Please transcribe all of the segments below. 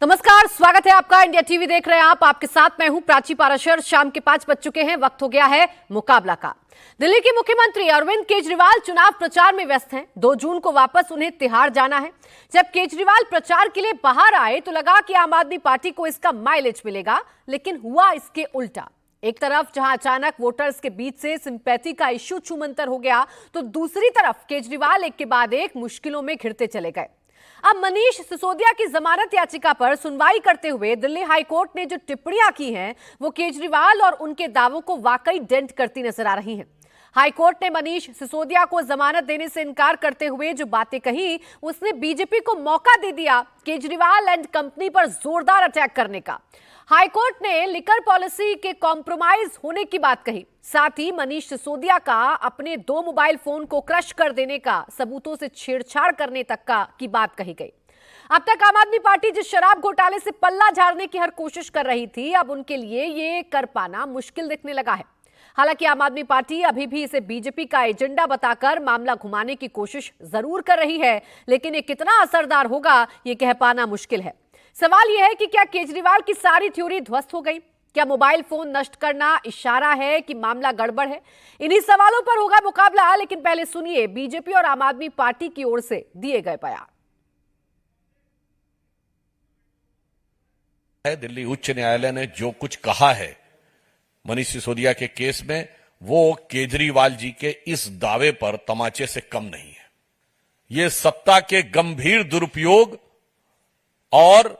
नमस्कार, स्वागत है आपका। इंडिया टीवी देख रहे हैं आप। आपके साथ मैं हूं प्राची पाराशर। शाम के 5 बज चुके हैं। वक्त हो गया है मुकाबला का। दिल्ली के मुख्यमंत्री अरविंद केजरीवाल चुनाव प्रचार में व्यस्त हैं। 2 जून को वापस उन्हें तिहाड़ जाना है। जब केजरीवाल प्रचार के लिए बाहर आए तो लगा कि आम आदमी पार्टी को इसका माइलेज मिलेगा, लेकिन हुआ इसके उल्टा। एक तरफ जहां अचानक वोटर्स के बीच से सिंपैथी का इश्यू छूमंतर हो गया, तो दूसरी तरफ केजरीवाल एक के बाद एक मुश्किलों में घिरते चले गए। अब मनीष सिसोदिया की जमानत याचिका पर सुनवाई करते हुए दिल्ली हाईकोर्ट ने जो टिप्पणियां की हैं, वो केजरीवाल और उनके दावों को वाकई डेंट करती नजर आ रही हैं। हाईकोर्ट ने मनीष सिसोदिया को जमानत देने से इनकार करते हुए जो बातें कही, उसने बीजेपी को मौका दे दिया केजरीवाल एंड कंपनी पर जोरदार अटैक करने का। हाईकोर्ट ने लिकर पॉलिसी के कॉम्प्रोमाइज होने की बात कही। साथ ही मनीष सिसोदिया का अपने 2 मोबाइल फोन को क्रश कर देने का, सबूतों से छेड़छाड़ करने तक की बात कही गई। अब तक आम आदमी पार्टी जिस शराब घोटाले से पल्ला झाड़ने की हर कोशिश कर रही थी, अब उनके लिए ये कर पाना मुश्किल दिखने लगा है। हालांकि आम आदमी पार्टी अभी भी इसे बीजेपी का एजेंडा बताकर मामला घुमाने की कोशिश जरूर कर रही है, लेकिन ये कितना असरदार होगा, ये कह पाना मुश्किल है। सवाल यह है कि क्या केजरीवाल की सारी थ्योरी ध्वस्त हो गई? क्या मोबाइल फोन नष्ट करना इशारा है कि मामला गड़बड़ है? इन्हीं सवालों पर होगा मुकाबला, लेकिन पहले सुनिए बीजेपी और आम आदमी पार्टी की ओर से दिए गए बयान। दिल्ली उच्च न्यायालय ने जो कुछ कहा है मनीष सिसोदिया के केस में, वो केजरीवाल जी के इस दावे पर तमाचे से कम नहीं है। ये सत्ता के गंभीर दुरुपयोग और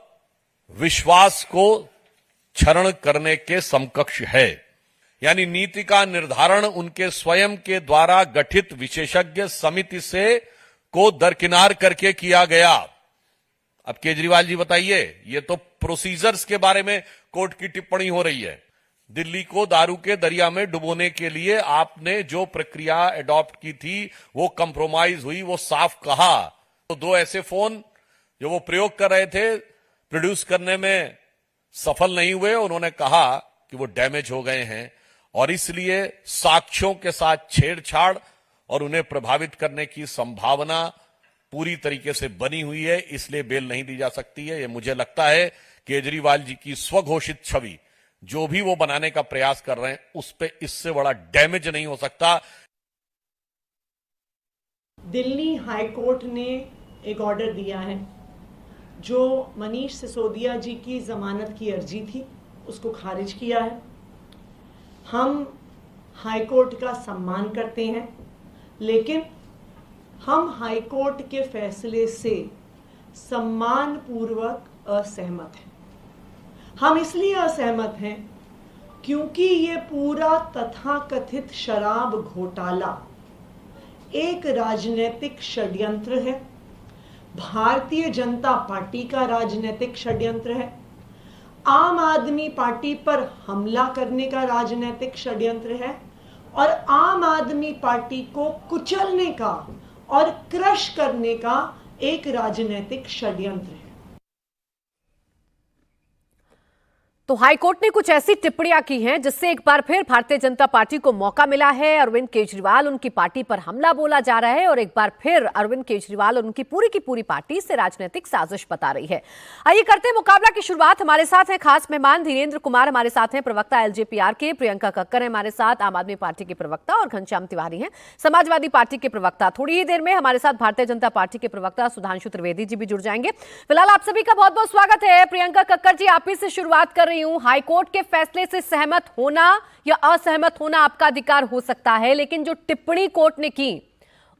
विश्वास को क्षरण करने के समकक्ष है। यानी नीति का निर्धारण उनके स्वयं के द्वारा गठित विशेषज्ञ समिति से को दरकिनार करके किया गया। अब केजरीवाल जी बताइए, ये तो प्रोसीजर्स के बारे में कोर्ट की टिप्पणी हो रही है। दिल्ली को दारू के दरिया में डुबोने के लिए आपने जो प्रक्रिया एडॉप्ट की थी, वो कंप्रोमाइज हुई, वो साफ कहा। तो 2 ऐसे फोन जो वो प्रयोग कर रहे थे, प्रोड्यूस करने में सफल नहीं हुए। उन्होंने कहा कि वो डैमेज हो गए हैं और इसलिए साक्ष्यों के साथ छेड़छाड़ और उन्हें प्रभावित करने की संभावना पूरी तरीके से बनी हुई है, इसलिए बेल नहीं दी जा सकती है। ये मुझे लगता है केजरीवाल जी की स्वघोषित छवि जो भी वो बनाने का प्रयास कर रहे हैं, उस पे इससे बड़ा डैमेज नहीं हो सकता। दिल्ली हाईकोर्ट ने एक ऑर्डर दिया है जो मनीष सिसोदिया जी की जमानत की अर्जी थी, उसको खारिज किया है। हम हाईकोर्ट का सम्मान करते हैं, लेकिन हम हाईकोर्ट के फैसले से सम्मानपूर्वक असहमत हैं। हम इसलिए असहमत हैं क्योंकि ये पूरा तथाकथित शराब घोटाला एक राजनीतिक षड्यंत्र है, भारतीय जनता पार्टी का राजनीतिक षड्यंत्र है, आम आदमी पार्टी पर हमला करने का राजनीतिक षड्यंत्र है और आम आदमी पार्टी को कुचलने का और क्रश करने का एक राजनीतिक षड्यंत्र है। तो हाईकोर्ट ने कुछ ऐसी टिप्पणियां की हैं जिससे एक बार फिर भारतीय जनता पार्टी को मौका मिला है। अरविंद केजरीवाल उनकी पार्टी पर हमला बोला जा रहा है और एक बार फिर अरविंद केजरीवाल और उनकी पूरी पार्टी से राजनीतिक साजिश बता रही है। आइए करते हैं मुकाबला की शुरुआत। हमारे साथ हैं खास मेहमान धीरेन्द्र कुमार, हमारे साथ हैं प्रवक्ता एलजेपीआर के प्रियंका कक्कर है हमारे साथ, आम आदमी पार्टी के प्रवक्ता, और घनश्याम तिवारी हैं समाजवादी पार्टी के प्रवक्ता। थोड़ी ही देर में हमारे साथ भारतीय जनता पार्टी के प्रवक्ता सुधांशु त्रिवेदी जी भी जुड़ जाएंगे। फिलहाल आप सभी का बहुत बहुत स्वागत है। प्रियंका कक्कर जी, आप ही से शुरुआत कर रही हूं। हाईकोर्ट के फैसले से सहमत होना या असहमत होना आपका अधिकार हो सकता है, लेकिन जो टिप्पणी कोर्ट ने की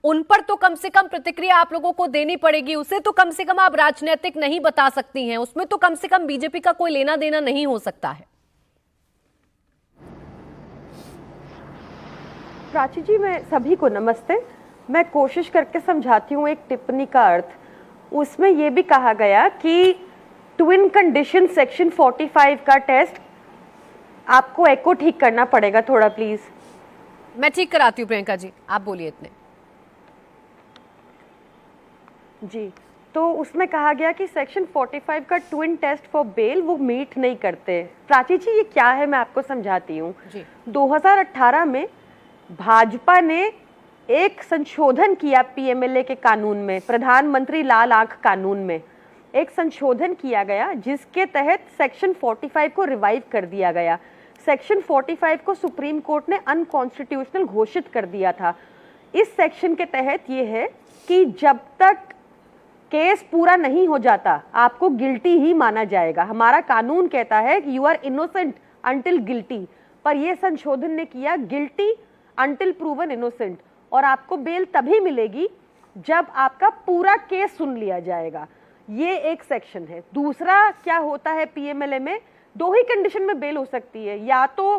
उन पर तो कम से कम प्रतिक्रिया आप लोगों को देनी पड़ेगी। उसे तो कम से कम आप राजनीतिक नहीं बता सकती हैं, उसमें तो कम से कम बीजेपी का कोई लेना देना नहीं हो सकता है। प्राची जी, मैं सभी को नमस्ते। मैं कोशिश करके समझाती हूँ एक टिप्पणी का अर्थ। उसमें यह भी कहा गया कि ट्विन कंडीशन सेक्शन 45 का टेस्ट आपको एको ठीक करना पड़ेगा थोड़ा, प्लीज। मैं ठीक कराती हूँ प्रियंका जी, आप बोलिए इतने। जी, तो उसमें कहा गया कि सेक्शन 45 का ट्विन टेस्ट फॉर बेल वो मीट नहीं करते। प्राची जी, ये क्या है, मैं आपको समझाती हूँ। 2018 में भाजपा ने एक संशोधन किया पीएमएलए के कानून में, प्रधानमंत्री लाल आंख कानून में, एक संशोधन किया गया जिसके तहत सेक्शन 45 को रिवाइव कर दिया गया। सेक्शन 45 को सुप्रीम कोर्ट ने अनकॉन्स्टिट्यूशनल घोषित कर दिया था। इस सेक्शन के तहत ये है कि जब तक केस पूरा नहीं हो जाता आपको गिल्टी ही माना जाएगा। हमारा कानून कहता है कि you are innocent until guilty, पर यह संशोधन ने किया गिल्टी अंटिल प्रूवन इनोसेंट, और आपको बेल तभी मिलेगी जब आपका पूरा केस सुन लिया जाएगा। ये एक सेक्शन है। दूसरा क्या होता है पीएमएलए में, दो ही कंडीशन में बेल हो सकती है, या तो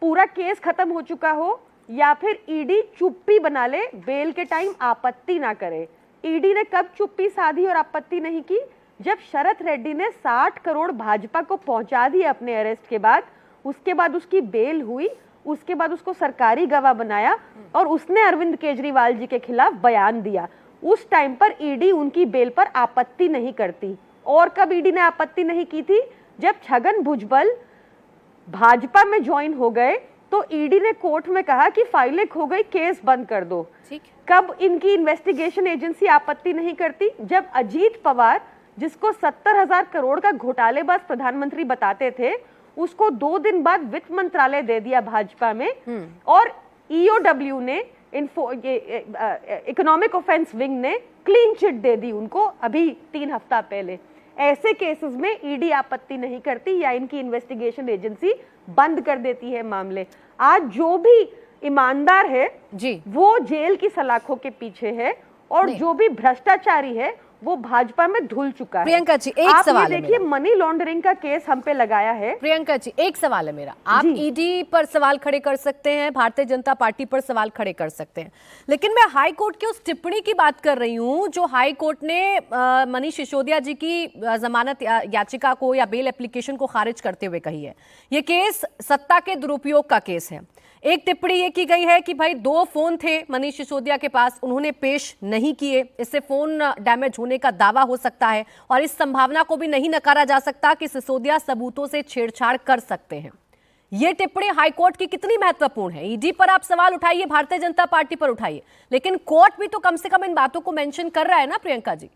पूरा केस खत्म हो चुका हो या फिर ईडी चुप्पी बना ले, बेल के टाइम आपत्ति ना करे। ईडी ने कब चुप्पी साधी और आपत्ति नहीं की? जब शरद रेड्डी ने 60 करोड़ भाजपा को पहुंचा दिए अपने अरेस्ट के बाद, उसके बाद उसकी बेल हुई, उसके बाद उसको सरकारी गवाह बनाया और उसने अरविंद केजरीवाल जी के खिलाफ बयान दिया। उस टाइम पर ईडी उनकी बेल पर आपत्ति नहीं करती। और कब ईडी ने आपत्ति नहीं की थी? जब छगन भुजबल भाजपा में ज्वाइन हो गए तो ईडी ने कोर्ट में कहा कि फाइलें खो गई, केस बंद कर दो। कब इनकी इन्वेस्टिगेशन एजेंसी आपत्ति नहीं करती? जब अजीत पवार, जिसको 70,000 करोड़ का घोटालेबाज प्रधानमंत्री बताते थे, उसको 2 दिन बाद वित्त मंत्रालय दे दिया भाजपा में, और ईओडब्ल्यू ने इकोनॉमिक ऑफेंस विंग ने क्लीन चिट दे दी उनको अभी 3 हफ्ता पहले। ऐसे केसेस में ईडी आपत्ति नहीं करती या इनकी इन्वेस्टिगेशन एजेंसी बंद कर देती है मामले। आज जो भी ईमानदार है जी, वो जेल की सलाखों के पीछे है, और जो भी भ्रष्टाचारी है वो भाजपा में धुल चुका है। प्रियंका जी, एक सवाल है। देखिए, मनी लॉन्ड्रिंग का केस हम पे लगाया है। प्रियंका जी, एक सवाल है मेरा। आप ईडी पर सवाल खड़े कर सकते हैं, भारतीय जनता पार्टी पर सवाल खड़े कर सकते हैं, लेकिन मैं हाई कोर्ट की उस टिप्पणी की बात कर रही हूं जो हाई कोर्ट ने मनीष सिसोदिया जी की जमानत याचिका को या बेल एप्लीकेशन को खारिज करते हुए कही है। ये केस सत्ता के दुरुपयोग का केस है। एक टिप्पणी ये की गई है कि भाई 2 फोन थे मनीष सिसोदिया के पास, उन्होंने पेश नहीं किए, इससे फोन डैमेज होने का दावा हो सकता है, और इस संभावना को भी नहीं नकारा जा सकता कि सिसोदिया सबूतों से छेड़छाड़ कर सकते हैं। ये टिप्पणी हाईकोर्ट की कितनी महत्वपूर्ण है? ईडी पर आप सवाल उठाइए, भारतीय जनता पार्टी पर उठाइए, लेकिन कोर्ट भी तो कम से कम इन बातों को मेंशन कर रहा है ना प्रियंका जी।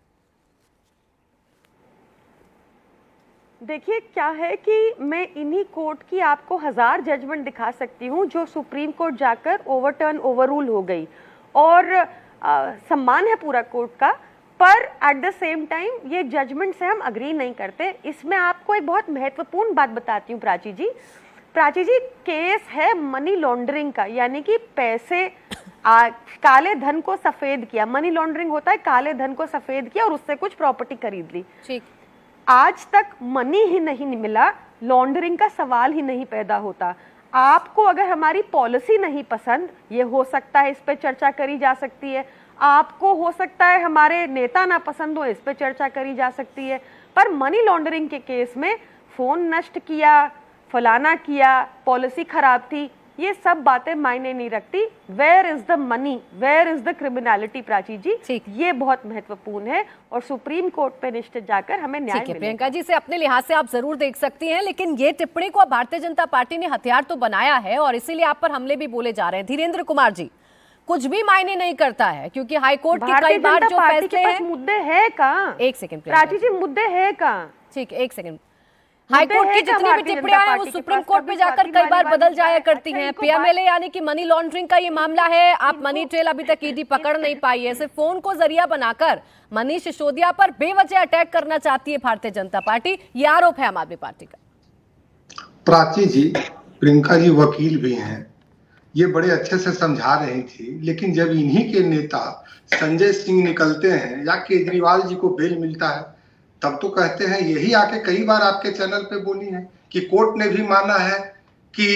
देखिए, क्या है कि मैं इन्हीं कोर्ट की आपको 1000 जजमेंट दिखा सकती हूँ जो सुप्रीम कोर्ट जाकर ओवररूल हो गई, और सम्मान है पूरा कोर्ट का, पर एट द सेम टाइम ये जजमेंट से हम अग्री नहीं करते। इसमें आपको एक बहुत महत्वपूर्ण बात बताती हूँ प्राची जी। केस है मनी लॉन्ड्रिंग का, यानी कि पैसे काले धन को सफेद किया। मनी लॉन्ड्रिंग होता है काले धन को सफेद किया और उससे कुछ प्रॉपर्टी खरीद ली। ठीक, आज तक मनी ही नहीं मिला, लॉन्ड्रिंग का सवाल ही नहीं पैदा होता। आपको अगर हमारी पॉलिसी नहीं पसंद, ये हो सकता है, इस पे चर्चा करी जा सकती है। आपको हो सकता है हमारे नेता ना पसंद हो, इस पे चर्चा करी जा सकती है, पर मनी लॉन्ड्रिंग के केस में फोन नष्ट किया, फलाना किया, पॉलिसी खराब थी, ये सब बातें मायने नहीं रखती। Where is the money, where is the criminality Prachi ji, ये बहुत महत्वपूर्ण है, और सुप्रीम कोर्ट पे निश्चित जाकर हमें न्याय मिलेगा। प्रियंका जी, से अपने लिहाज से आप जरूर देख सकती हैं, लेकिन ये टिप्पणी को भारतीय जनता पार्टी ने हथियार तो बनाया है और इसीलिए आप पर हमले भी बोले जा रहे हैं। धीरेन्द्र कुमार जी, कुछ भी मायने नहीं करता है, क्योंकि हाईकोर्ट के कई बार जो फैसले हैं, मुद्दे है कहाँ? एक सेकंड प्राची जी, मुद्दे है कहाँ? ठीक, एक सेकंड। हाईकोर्ट की जितनी भी टिप्पणियां हैं वो सुप्रीम कोर्ट में जाकर कई बार बदल जाया करती हैं। पीएमएलए यानी कि मनी लॉन्ड्रिंग का ये मामला है, आप मनी ट्रेल अभी तक ईडी पकड़ नहीं पाई है। सिर्फ फोन को जरिया बनाकर मनीष सिसोदिया पर बेवजह अटैक करना चाहती है भारतीय जनता पार्टी, ये आरोप है आम आदमी पार्टी का। प्राची जी, प्रियंका जी वकील भी हैं, ये बड़े अच्छे से समझा रही थी, लेकिन जब इन्हीं के नेता संजय सिंह निकलते हैं या केजरीवाल जी को बेल मिलता है, तब तो कहते हैं, यही आके कई बार आपके चैनल पे बोली है कि कोर्ट ने भी माना है कि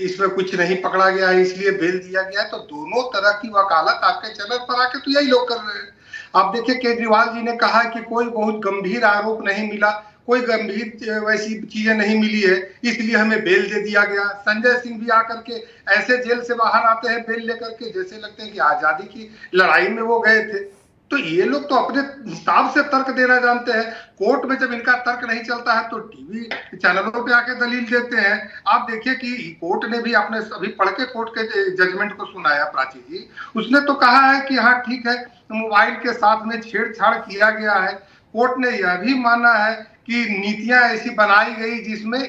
इसमें कुछ नहीं पकड़ा गया है इसलिए बेल दिया गया है। तो दोनों तरह की वकालत आपके चैनल पर आके तो यही लोग कर रहे हैं। आप देखिए, केजरीवाल जी ने कहा कि कोई बहुत गंभीर आरोप नहीं मिला, कोई गंभीर वैसी चीजें नहीं मिली है, इसलिए हमें बेल दे दिया गया। संजय सिंह भी आकर के ऐसे जेल से बाहर आते हैं बेल लेकर के, जैसे लगते हैं कि आजादी की लड़ाई में वो गए थे। तो ये लोग तो अपने हिसाब से तर्क देना जानते हैं। कोर्ट में जब इनका तर्क नहीं चलता है तो टीवी चैनलों पे आके दलील देते हैं। आप देखिए कि कोर्ट ने भी अपने अभी पढ़ के कोर्ट के जजमेंट को सुनाया प्राची जी, उसने तो कहा है कि हाँ ठीक है, मोबाइल के साथ में छेड़छाड़ किया गया है। कोर्ट ने यह भी माना है कि नीतियां ऐसी बनाई गई जिसमें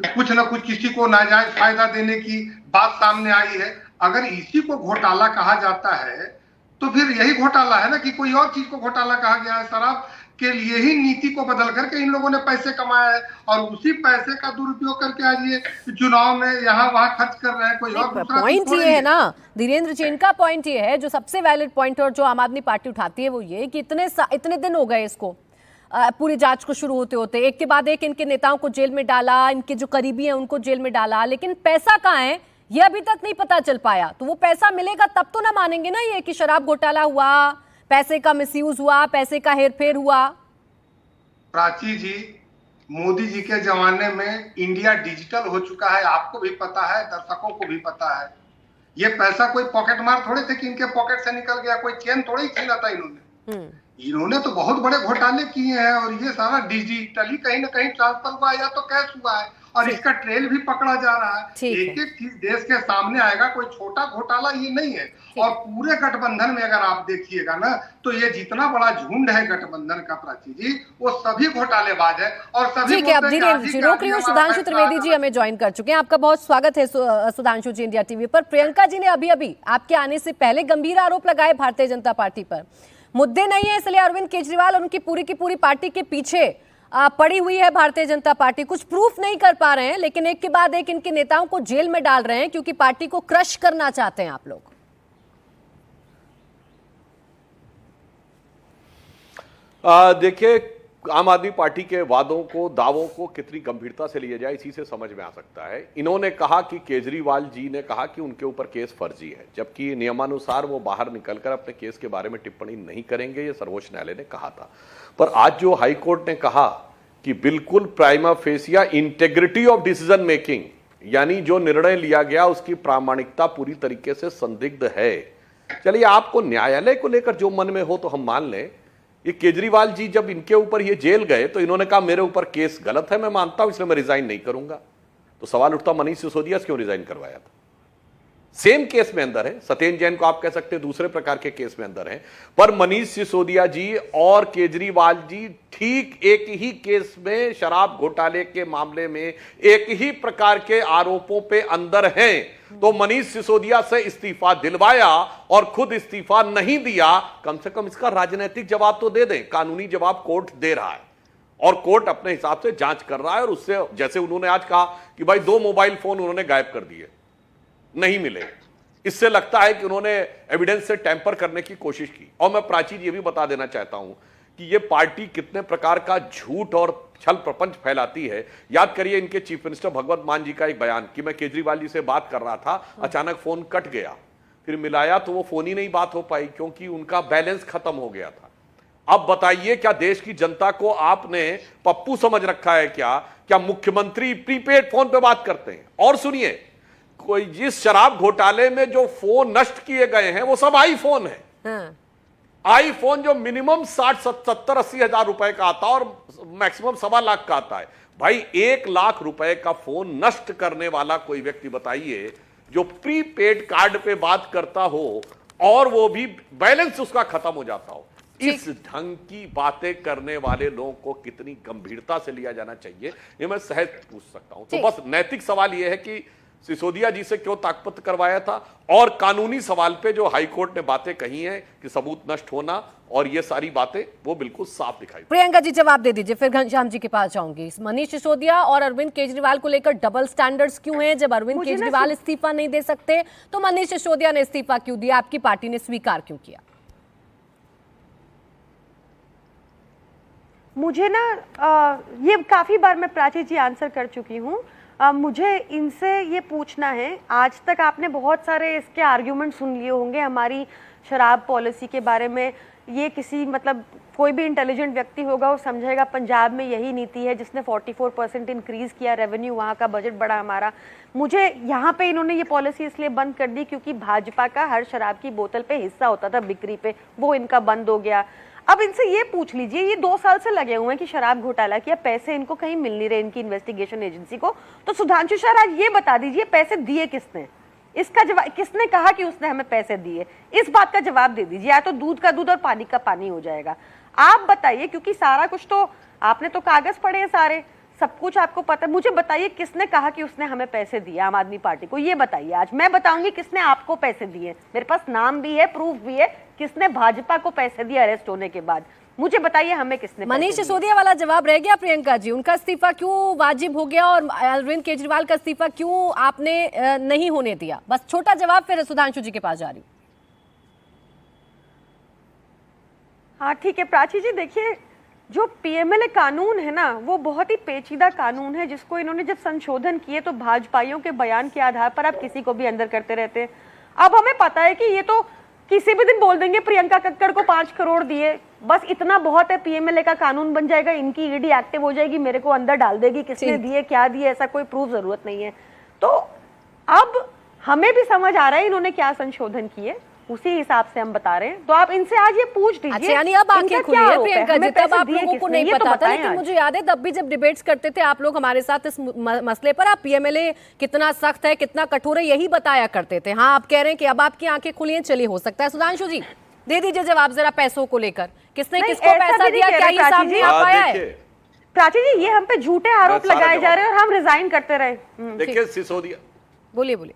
कुछ न कुछ किसी को नाजायज फायदा देने की बात सामने आई है। अगर इसी को घोटाला कहा जाता है तो फिर यही घोटाला है ना कि कोई और चीज को घोटाला कहा गया है। शराब के लिए ही नीति को बदल करके इन लोगों ने पैसे कमाए हैं और उसी पैसे का दुरुपयोग करके आज ये चुनाव में यहाँ वहां खर्च कर रहे हैं। कोई और दूसरा पॉइंट ये है ना, धीरेन्द्र जैन का पॉइंट ये है, जो सबसे वैलिड पॉइंट और जो आम आदमी पार्टी उठाती है वो ये कि इतने दिन हो गए इसको पूरी जांच को शुरू होते होते, एक के बाद एक इनके नेताओं को जेल में डाला, इनके जो करीबी हैं उनको जेल में डाला, लेकिन पैसा कहाँ है ये अभी तक नहीं पता चल पाया। तो वो पैसा मिलेगा तब तो ना मानेंगे ना ये कि शराब घोटाला हुआ, पैसे का मिसयूज हुआ, पैसे का हेरफेर हुआ। प्राची जी, मोदी जी के जमाने में इंडिया डिजिटल हो चुका है, आपको भी पता है, दर्शकों को भी पता है। ये पैसा कोई पॉकेट मार थोड़े थे कि इनके पॉकेट से निकल गया, कोई चेन थोड़ी ही छीना था इन्होंने तो बहुत बड़े घोटाले किए हैं और ये सारा डिजिटली कहीं ना कहीं ट्रांसफर हुआ या तो कैश हुआ है और इसका ट्रेल भी पकड़ा जा रहा है। एक एक चीज देश के सामने आएगा, कोई छोटा घोटाला ये नहीं है। और पूरे गठबंधन में अगर आप देखिएगा ना तो ये जितना बड़ा झुंड है गठबंधन का प्राची जी, वो सभी घोटालेबाज है और सभी। ठीक है, अब धीरेन्द्र जी रोक रही हूँ, सुधांशु त्रिवेदी जी हमें ज्वाइन कर चुके हैं। आपका बहुत स्वागत है सुधांशु जी इंडिया टीवी पर। प्रियंका जी ने अभी अभी आपके आने से पहले गंभीर आरोप लगाए भारतीय जनता पार्टी पर। मुद्दे नहीं है इसलिए अरविंद केजरीवाल और उनकी पूरी की पूरी पार्टी के पीछे पड़ी हुई है भारतीय जनता पार्टी, कुछ प्रूफ नहीं कर पा रहे हैं, लेकिन एक के बाद एक इनके नेताओं को जेल में डाल रहे हैं क्योंकि पार्टी को क्रश करना चाहते हैं आप लोग। देखिए, आम आदमी पार्टी के वादों को, दावों को कितनी गंभीरता से लिया जाए इसी से समझ में आ सकता है। इन्होंने कहा कि केजरीवाल जी ने कहा कि उनके ऊपर केस फर्जी है, जबकि नियमानुसार वो बाहर निकलकर अपने केस के बारे में टिप्पणी नहीं करेंगे, ये सर्वोच्च न्यायालय ने कहा था। पर आज जो हाई कोर्ट ने कहा कि बिल्कुल prima fascia integrity of decision making, यानी जो निर्णय लिया गया उसकी प्रामाणिकता पूरी तरीके से संदिग्ध है। चलिए, आपको न्यायालय को लेकर जो मन में हो तो हम मान लें। ये केजरीवाल जी जब इनके ऊपर ये जेल गए तो इन्होंने कहा मेरे ऊपर केस गलत है, मैं मानता हूं, इसलिए मैं रिजाइन नहीं करूंगा। तो सवाल उठता मनीष सिसोदिया से क्यों रिजाइन करवाया था? सेम केस में अंदर है। सत्येंद्र जैन को आप कह सकते हैं दूसरे प्रकार के केस में अंदर है, पर मनीष सिसोदिया जी और केजरीवाल जी ठीक एक ही केस में, शराब घोटाले के मामले में एक ही प्रकार के आरोपों पे अंदर हैं। तो मनीष सिसोदिया से इस्तीफा दिलवाया और खुद इस्तीफा नहीं दिया, कम से कम इसका राजनीतिक जवाब तो दे दें। कानूनी जवाब कोर्ट दे रहा है और कोर्ट अपने हिसाब से जांच कर रहा है। और उससे, जैसे उन्होंने आज कहा कि भाई 2 मोबाइल फोन उन्होंने गायब कर दिए, नहीं मिले, इससे लगता है कि उन्होंने एविडेंस से टैंपर करने की कोशिश की। और मैं प्राची ये भी बता देना चाहता हूं कि ये पार्टी कितने प्रकार का झूठ और छल प्रपंच फैलाती है। याद करिए इनके चीफ मिनिस्टर भगवंत मान जी का एक बयान कि मैं केजरीवाल जी से बात कर रहा था, अचानक फोन कट गया, फिर मिलाया तो वो फोन ही नहीं बात हो पाई क्योंकि उनका बैलेंस खत्म हो गया था। अब बताइए, क्या देश की जनता को आपने पप्पू समझ रखा है? क्या मुख्यमंत्री प्रीपेड फोन पे बात करते हैं? और सुनिए, कोई जिस शराब घोटाले में जो फोन नष्ट किए गए हैं वो सब आईफोन है। आईफोन जो मिनिमम 60-70-80 हजार रुपए का आता है और मैक्सिमम 1.25 लाख का आता है। भाई 1 लाख रुपए का फोन नष्ट करने वाला कोई व्यक्ति बताइए जो प्रीपेड कार्ड पे बात करता हो और वो भी बैलेंस उसका खत्म हो जाता हो। इस ढंग की बातें करने वाले लोगों को कितनी गंभीरता से लिया जाना चाहिए, ये मैं सहज पूछ सकता हूं। तो बस नैतिक सवाल यह है कि सिसोदिया जी से क्यों ताकपत्र करवाया था, और कानूनी सवाल पे जो हाईकोर्ट ने बातें कही हैं कि सबूत नष्ट होना और ये सारी बातें, वो बिल्कुल साफ दिखाई। प्रियंका जी जवाब दे दीजिए, फिर घनश्याम जी के पास जाऊंगी। मनीष सिसोदिया और अरविंद केजरीवाल को लेकर डबल स्टैंडर्ड्स क्यों हैं? जब अरविंद केजरीवाल इस्तीफा नहीं दे सकते तो मनीष सिसोदिया ने इस्तीफा क्यों दिया? आपकी पार्टी ने स्वीकार क्यों किया? मुझे ना ये काफी बार मैं प्राची जी आंसर कर चुकी हूँ। मुझे इनसे ये पूछना है, आज तक आपने बहुत सारे इसके आर्ग्यूमेंट सुन लिए होंगे हमारी शराब पॉलिसी के बारे में। ये किसी मतलब कोई भी इंटेलिजेंट व्यक्ति होगा वो समझेगा पंजाब में यही नीति है जिसने 44% इंक्रीज किया रेवेन्यू, वहाँ का बजट बढ़ा हमारा। मुझे यहाँ पे इन्होंने ये पॉलिसी इसलिए बंद कर दी क्योंकि भाजपा का हर शराब की बोतल पे हिस्सा होता था बिक्री पे, वो इनका बंद हो गया। अब इनसे ये पूछ लीजिए, ये 2 साल से लगे हुए हैं कि शराब घोटाला किया, पैसे इनको कहीं मिल नहीं रहे इनकी इन्वेस्टिगेशन एजेंसी को। तो सुधांशु सर आज ये बता दीजिए पैसे दिए किसने? इसका जवाब, किसने कहा कि उसने हमें पैसे दिए? इस बात का जवाब दे दीजिए, या तो दूध का दूध और पानी का पानी हो जाएगा। आप बताइए, क्योंकि सारा कुछ तो आपने तो कागज पढ़े हैं सारे, सब कुछ आपको पता है। मुझे बताइए किसने कहा कि उसने हमें पैसे दिए आम आदमी पार्टी को, ये बताइए। आज मैं बताऊंगी किसने आपको पैसे दिए, मेरे पास नाम भी है, प्रूफ भी है, किसने भाजपा को पैसे दिए अरेस्ट होने के बाद। मुझे बताइए हमें किसने पैसे मनीष दिए। सिसोदिया वाला जवाब रह गया प्रियंका जी, उनका इस्तीफा क्यों वाजिब हो गया और अरविंद केजरीवाल का इस्तीफा क्यों आपने नहीं होने दिया? बस छोटा जवाब, फिर सुधांशु जी के पास जा रही हूँ। हाँ ठीक है प्राची जी, देखिए जो पीएमएलए कानून है ना, वो बहुत ही पेचीदा कानून है, जिसको इन्होंने जब संशोधन किए तो भाजपाइयों के बयान के आधार पर आप किसी को भी अंदर करते रहते हैं। अब हमें पता है कि ये तो किसी भी दिन बोल देंगे प्रियंका कक्कड़ को 5 करोड़ दिए, बस इतना बहुत है, पीएमएलए का कानून बन जाएगा, इनकी ईडी एक्टिव हो जाएगी, मेरे को अंदर डाल देगी, किसने दिए क्या दिए ऐसा कोई प्रूफ जरूरत नहीं है। तो अब हमें भी समझ आ रहा है इन्होंने क्या संशोधन किए, उसी हिसाब से हम बता रहे हैं। तो आप इनसे आज ये पूछ दीजिए। अच्छा, यानी अब आंखें खुली है प्रियंका जी, तब आप लोगों को नहीं पता था, लेकिन मुझे याद है तब भी जब डिबेट्स करते थे आप लोग हमारे साथ इस मसले पर, आप पीएमएलए कितना सख्त है कितना कठोर है यही बताया करते थे। हाँ, आप कह रहे हैं कि अब आपकी आंखें खुली हैं, चलिए हो सकता है। सुधांशु जी दे दीजिए जवाब जरा, पैसों को लेकर किसने किसको पैसा दिया, क्या ये सामने आ पाया है? प्राची जी ये हम पे झूठे आरोप लगाए जा रहे हैं और हम रिजाइन करते रहे। देखिए सिसोदिया, बोलिए बोलिए।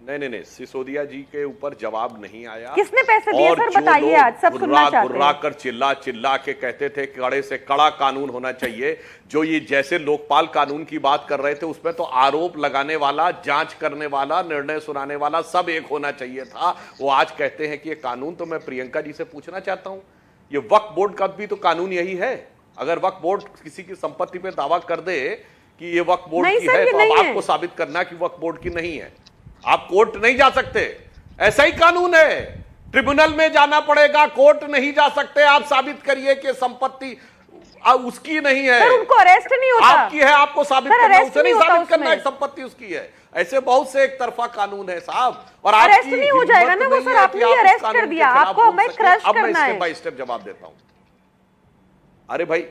नहीं, सिसोदिया जी के ऊपर जवाब नहीं आया। किसने पैसे दिए सर बताइए, आज सब सुनना चाहते हैं। गुर्रा कर चिल्ला के कहते थे कड़े से कड़ा कानून होना चाहिए। जो ये जैसे लोकपाल कानून की बात कर रहे थे उसमें तो आरोप लगाने वाला, जांच करने वाला, निर्णय सुनाने वाला सब एक होना चाहिए था। वो आज कहते हैं कि ये कानून, तो मैं प्रियंका जी से पूछना चाहता हूं, ये वक्फ बोर्ड का भी तो कानून यही है। अगर वक्फ बोर्ड किसी की संपत्ति पे दावा कर दे कि ये वक्फ बोर्ड की है, तो अब आपको साबित करना कि वक्फ बोर्ड की नहीं है। आप कोर्ट नहीं जा सकते, ऐसा ही कानून है। ट्रिब्यूनल में जाना पड़ेगा, कोर्ट नहीं जा सकते। आप साबित करिए कि संपत्ति उसकी नहीं है, सर उनको अरेस्ट नहीं होता, आपकी है, आपको साबित करना, उसे नहीं साबित करना है संपत्ति उसकी है। ऐसे बहुत से एक तरफा कानून है साहब, और अरेस्ट नहीं हो जाएगा ना वो सर, आपने अरेस्ट कर दिया, आपको हमें क्रश अब मैं करना है। स्टेप बाय स्टेप जवाब देता हूं। अरे भाई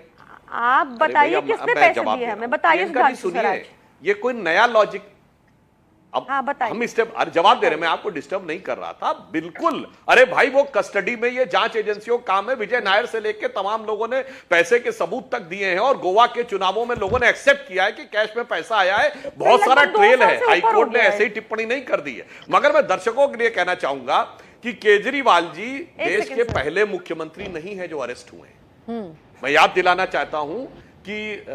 आप बताइए किसने पैसे दिए हमें, बताइए। सुनिए, ये कोई नया लॉजिक, अब हम स्टेप, अरे जवाब दे रहे, मैं आपको डिस्टर्ब नहीं कर रहा था बिल्कुल। अरे भाई वो कस्टडी में ये जांच एजेंसियों का काम है। विजय नायर से लेके तमाम लोगों ने पैसे के सबूत तक दिए हैं, और गोवा के चुनावों में लोगों ने एक्सेप्ट किया है कि कैश में पैसा आया है। बहुत सारा ट्रेल है, हाईकोर्ट ने ऐसे ही टिप्पणी नहीं कर दी है। मगर मैं दर्शकों के लिए कहना चाहूंगा कि केजरीवाल जी देश के पहले मुख्यमंत्री नहीं है जो अरेस्ट हुए हैं। मैं याद दिलाना चाहता हूं कि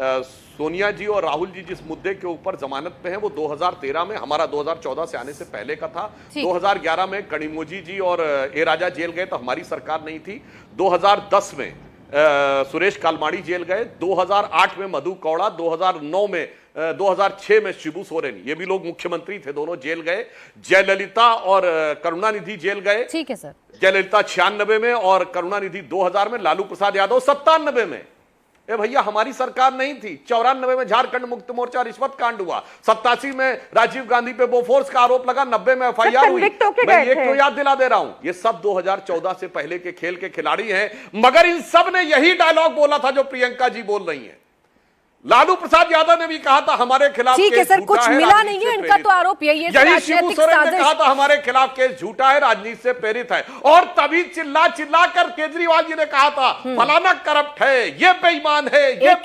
सोनिया जी और राहुल जी जिस मुद्दे के ऊपर जमानत पे हैं वो 2013 में, हमारा 2014 से आने से पहले का था। 2011 में कनिमोझी जी और ए राजा जेल गए तो हमारी सरकार नहीं थी। 2010 में सुरेश कालमाड़ी जेल गए, 2008 में मधु कौड़ा, 2009 में 2006 में शिबू सोरेन, ये भी लोग मुख्यमंत्री थे, दोनों जेल गए। जयललिता और करुणानिधि जेल गए। ठीक है सर। जयललिता 96 में और करुणानिधि 2000 में, लालू प्रसाद यादव 97 में। ए भैया हमारी सरकार नहीं थी। 94 में झारखंड मुक्ति मोर्चा रिश्वत कांड हुआ, 87 में राजीव गांधी पे बोफोर्स का आरोप लगा, 90 में एफआईआर हुई। मैं ये क्यों याद दिला दे रहा हूं, ये सब 2014 से पहले के खेल के खिलाड़ी हैं। मगर इन सब ने यही डायलॉग बोला था जो प्रियंका जी बोल रही हैं। लालू प्रसाद यादव ने भी कहा था हमारे खिलाफ ठीक है सर, कुछ मिला नहीं है, इनका तो आरोप यही है। यही शिबू सोरेन ने कहा था हमारे खिलाफ केस झूठा है, राजनीति से प्रेरित है। और तभी चिल्ला कर केजरीवाल जी ने कहा था फलाना करप्ट है, ये बेईमान है, ये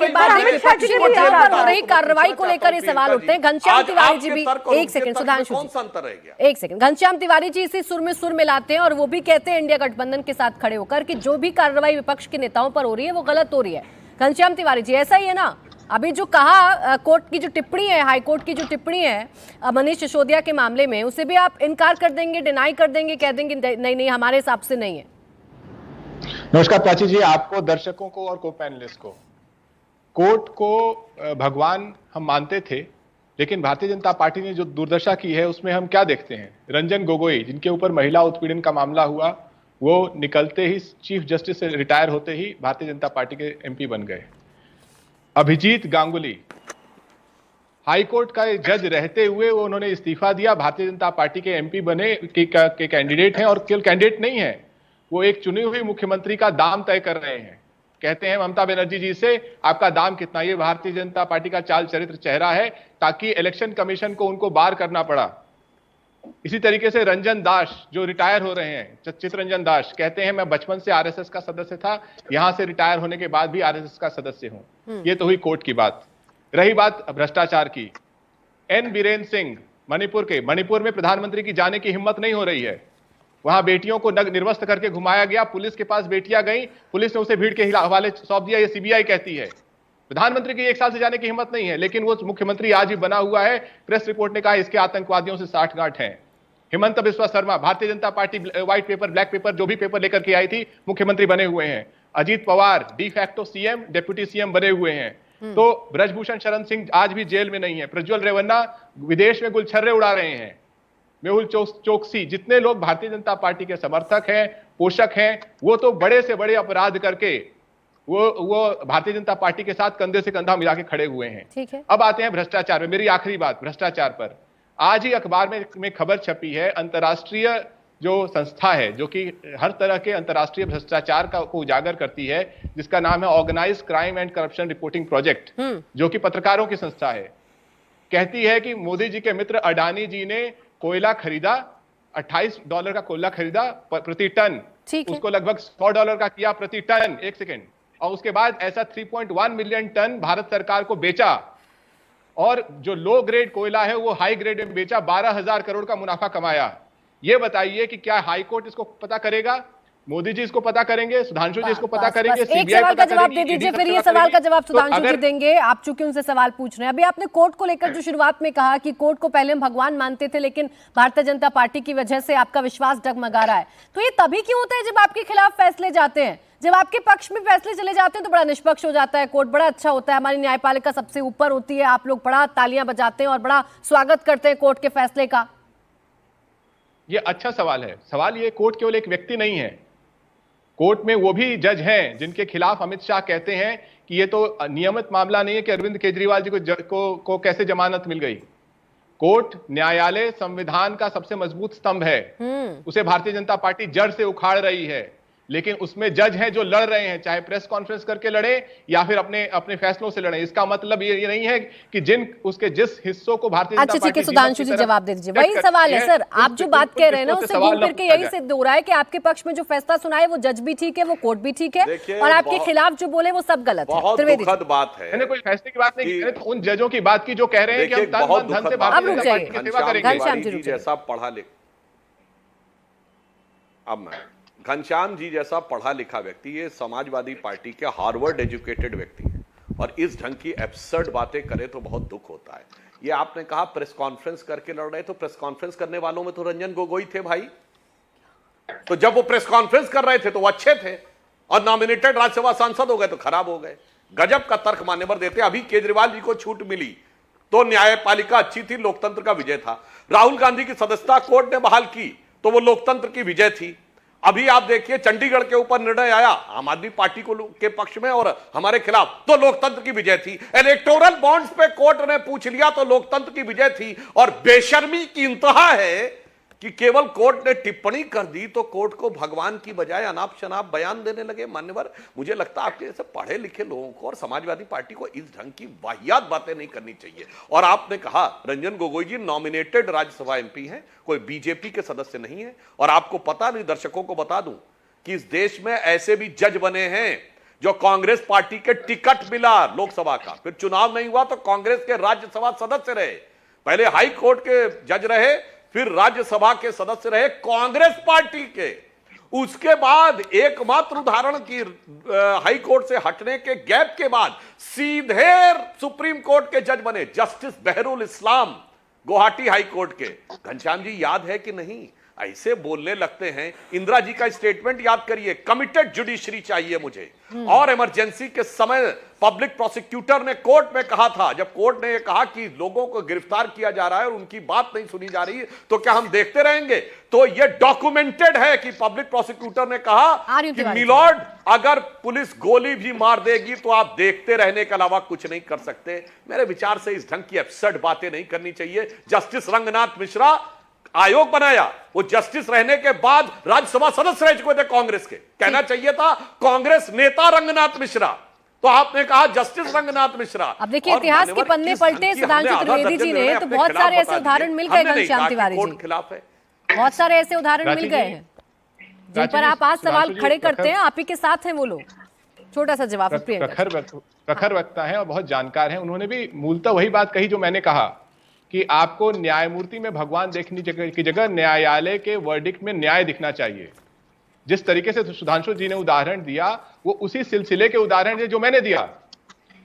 कार्रवाई को लेकर ये सवाल उठते हैं। घनश्याम तिवारी जी भी, एक सेकंड सुधांशु, कौन सा अंतर रह गया? एक सेकंड, घनश्याम तिवारी जी इसी सुर में सुर मिलाते हैं और वो भी कहते हैं इंडिया गठबंधन के साथ खड़े होकर कि जो भी कार्रवाई विपक्ष के नेताओं पर हो रही है वो गलत हो रही है। घनश्याम तिवारी जी ऐसा ही है ना? अभी जो कहा कोर्ट की जो टिप्पणी है, हाई कोर्ट की जो टिप्पणी है मनीष सिसोदिया के मामले में, उसे भी आप इनकार कर देंगे, डिनाई कर देंगे, कह देंगे नहीं हमारे हिसाब से नहीं है? नमस्कार प्राची जी, आपको, दर्शकों को और को पैनलिस्ट को। कोर्ट को भगवान हम मानते थे, लेकिन भारतीय जनता पार्टी ने जो दुर्दशा की है उसमें हम क्या देखते हैं? रंजन गोगोई जिनके ऊपर महिला उत्पीड़न का मामला हुआ, वो निकलते ही चीफ जस्टिस से रिटायर होते ही भारतीय जनता पार्टी के एमपी बन गए। अभिजीत गांगुली हाईकोर्ट का जज रहते हुए वो उन्होंने इस्तीफा दिया, भारतीय जनता पार्टी के एमपी बने के कैंडिडेट हैं, और केवल कैंडिडेट नहीं है, वो एक चुनी हुई मुख्यमंत्री का दाम तय कर रहे हैं। कहते हैं ममता बनर्जी जी से आपका दाम कितना? ये भारतीय जनता पार्टी का चाल चरित्र चेहरा है, ताकि इलेक्शन कमीशन को उनको बार करना पड़ा। इसी तरीके से रंजन दास जो रिटायर हो रहे हैं, चित्तरंजन दास कहते हैं मैं बचपन से आरएसएस का सदस्य था, यहां से रिटायर होने के बाद भी आरएसएस का सदस्य हूं। ये तो हुई कोर्ट की बात। रही बात भ्रष्टाचार की, एन बीरेन सिंह मणिपुर में प्रधानमंत्री की जाने की हिम्मत नहीं हो रही है। वहां बेटियों को निर्वस्त्र करके घुमाया गया, पुलिस के पास बेटियां गई, पुलिस ने उसे भीड़ के हवाले सौंप दिया, ये सीबीआई कहती है। प्रधानमंत्री की 1 साल से जाने की हिम्मत नहीं है, लेकिन वो मुख्यमंत्री आज भी बना हुआ है। प्रेस रिपोर्ट ने कहा इसके आतंकवादियों से साठगांठ है। Himanta Biswa Sharma, Bharatiya Janata party white pepper black pepper जो भी पेपर लेकर के आई थी, मुख्यमंत्री बने हुए हैं। Ajit Pawar de facto CM deputy CM बने हुए हैं। तो ब्रजभूषण शरण सिंह आज भी जेल में नहीं है। प्रज्वल रेवन्ना विदेश में गुलछर्रे उड़ा रहे हैं। मेहुल चोकसी, जितने लोग भारतीय जनता पार्टी के समर्थक हैं, पोषक हैं, वो तो बड़े से बड़े अपराध करके वो भारतीय जनता पार्टी के साथ कंधे से कंधा मिला के खड़े हुए हैं। ठीक है। अब आते हैं भ्रष्टाचार में। मेरी आखिरी बात भ्रष्टाचार पर। आज ही अखबार में खबर छपी है, अंतर्राष्ट्रीय जो संस्था है जो कि हर तरह के अंतर्राष्ट्रीय भ्रष्टाचार को उजागर करती है, जिसका नाम है organised crime and corruption reporting project, जो कि पत्रकारों की संस्था है, कहती है कि मोदी जी के मित्र अडानी जी ने कोयला खरीदा, $28 का कोयला खरीदा प्रति टन, उसको लगभग $100 का किया प्रति टन। एक सेकेंड। और उसके बाद ऐसा 3.1 मिलियन टन भारत सरकार को बेचा, और जो लो ग्रेड कोयला है वो हाई ग्रेड में बेचा, 12,000 करोड़ का मुनाफा कमाया। ये बताइए कि क्या हाई कोर्ट इसको पता करेगा? मोदी जी इसको पता करेंगे? सुधांशु जी इसको पता करेंगे? एक सवाल का जवाब दे दीजिए, फिर ये सवाल का जवाब सुधांशु जी देंगे। आप चूंकि उनसे सवाल पूछ रहे हैं, अभी आपने कोर्ट को लेकर जो शुरुआत में कहा कि कोर्ट को पहले हम भगवान मानते थे, लेकिन भारतीय जनता पार्टी की वजह से आपका विश्वास डगमगा रहा है, तो ये तभी क्यों होता है जब आपके खिलाफ फैसले जाते हैं? जब आपके पक्ष में फैसले चले जाते हैं तो बड़ा निष्पक्ष हो जाता है कोर्ट, बड़ा अच्छा होता है, हमारी न्यायपालिका सबसे ऊपर होती है, आप लोग बड़ा तालियां बजाते हैं और बड़ा स्वागत करते हैं कोर्ट के फैसले का। ये अच्छा सवाल है। सवाल ये, कोर्ट केवल एक व्यक्ति नहीं है, कोर्ट में वो भी जज हैं जिनके खिलाफ अमित शाह कहते हैं कि ये तो नियमित मामला नहीं है कि अरविंद केजरीवाल जी को कैसे जमानत मिल गई। कोर्ट न्यायालय संविधान का सबसे मजबूत स्तंभ है, उसे भारतीय जनता पार्टी जड़ से उखाड़ रही है, लेकिन उसमें जज हैं जो लड़ रहे हैं, चाहे प्रेस कॉन्फ्रेंस करके लड़े या फिर अपने फैसलों से लड़े। इसका मतलब ये नहीं है कि जिस हिस्सों को भारतीय जनता पार्टी। अच्छा, सुधांशु जी जवाब दे दीजिए। वही सवाल है सर, आप जो बात कह रहे हैं ना उससे घूम फिर के यही सिद्ध हो रहा है कि आपके पक्ष में जो फैसला सुनाए वो जज भी ठीक है, वो कोर्ट भी ठीक है, और आपके खिलाफ जो बोले वो सब गलत है। त्रिवेदी दुखद बात है। मैंने कोई फैसले की बात नहीं की, तो उन जजों की बात की जो कह रहे हैं कि हम तन मन धन से भारतीय जनता पार्टी की सेवा करेंगे। जैसा पढ़ा लिखा, अब मैं घनश्याम जी जैसा पढ़ा लिखा व्यक्ति, ये समाजवादी पार्टी के हार्वर्ड एजुकेटेड व्यक्ति है, और इस ढंग की एब्सर्ड बातें करे तो बहुत दुख होता है। ये आपने कहा प्रेस कॉन्फ्रेंस करके लड़ रहे, तो प्रेस कॉन्फ्रेंस करने वालों में तो रंजन गोगोई थे भाई। तो जब वो प्रेस कॉन्फ्रेंस कर रहे थे तो वो अच्छे थे, और नॉमिनेटेड राज्यसभा सांसद हो गए तो खराब हो गए। गजब का तर्क मान्यवर देते। अभी केजरीवाल जी को छूट मिली तो न्यायपालिका अच्छी थी, लोकतंत्र का विजय था। राहुल गांधी की सदस्यता कोर्ट ने बहाल की तो वो लोकतंत्र की विजय थी। अभी आप देखिए चंडीगढ़ के ऊपर निर्णय आया आम आदमी पार्टी को के पक्ष में और हमारे खिलाफ, तो लोकतंत्र की विजय थी। इलेक्टोरल बॉन्ड्स पे कोर्ट ने पूछ लिया तो लोकतंत्र की विजय थी। और बेशर्मी की इंतहा है कि केवल कोर्ट ने टिप्पणी कर दी तो कोर्ट को भगवान की बजाय अनाप शनाप बयान देने लगे। मान्यवर, मुझे लगता है आपके जैसे पढ़े लिखे लोगों को और समाजवादी पार्टी को इस ढंग की वाहियात बातें नहीं करनी चाहिए। और आपने कहा रंजन गोगोई जी नॉमिनेटेड राज्यसभा एमपी हैं, कोई बीजेपी के सदस्य नहीं है। और आपको पता नहीं, दर्शकों को बता दूं कि इस देश में ऐसे भी जज बने हैं जो कांग्रेस पार्टी के टिकट मिला लोकसभा का, फिर चुनाव नहीं हुआ तो कांग्रेस के राज्यसभा सदस्य रहे। पहले हाई कोर्ट के जज रहे, फिर राज्यसभा के सदस्य रहे कांग्रेस पार्टी के। उसके बाद एकमात्र उदाहरण की हाई कोर्ट से हटने के गैप के बाद सीधे सुप्रीम कोर्ट के जज बने जस्टिस बहरुल इस्लाम, गुवाहाटी हाई कोर्ट के। घनश्याम जी याद है कि नहीं? ऐसे बोलने लगते हैं। इंदिरा जी का स्टेटमेंट याद करिए, कमिटेड जुडिशरी चाहिए मुझे। और इमरजेंसी के समय पब्लिक प्रोसिक्यूटर ने कोर्ट में कहा था, जब कोर्ट ने यह कहा कि लोगों को गिरफ्तार किया जा रहा है और उनकी बात नहीं सुनी जा रही, तो क्या हम देखते रहेंगे? तो यह डॉक्यूमेंटेड है कि पब्लिक प्रोसिक्यूटर ने कहा कि मिलॉर्ड, अगर पुलिस गोली भी मार देगी तो आप देखते रहने के अलावा कुछ नहीं कर सकते। मेरे विचार से इस ढंग की एब्सर्ड बातें नहीं करनी चाहिए। जस्टिस रंगनाथ मिश्रा आयोग बनाया, वो जस्टिस रहने के बाद राज्यसभा सदस्य रह चुके थे कांग्रेस के। कहना चाहिए था कांग्रेस नेता रंगनाथ मिश्रा, तो आपने कहा जस्टिस रंगनाथ मिश्रा। अब देखिए इतिहास के पन्ने पलटे सुधांशु त्रिवेदी जी ने, तो बहुत सारे ऐसे उदाहरण मिल गए घनश्याम तिवारी जी, खिलाफ है। बहुत सारे ऐसे उदाहरण मिल गए हैं जिन पर आप आज सवाल खड़े करते हैं। आप ही के साथ हैं वो लोग। छोटा सा जवाब प्रखर वक्ता है और बहुत जानकार हैं। उन्होंने भी मूलतः वही बात कही जो मैंने कहा कि आपको न्यायमूर्ति में भगवान देखने की जगह न्यायालय के वर्डिक्ट में न्याय दिखना चाहिए। जिस तरीके से सुधांशु जी ने उदाहरण दिया वो उसी सिलसिले के उदाहरण है जो मैंने दिया।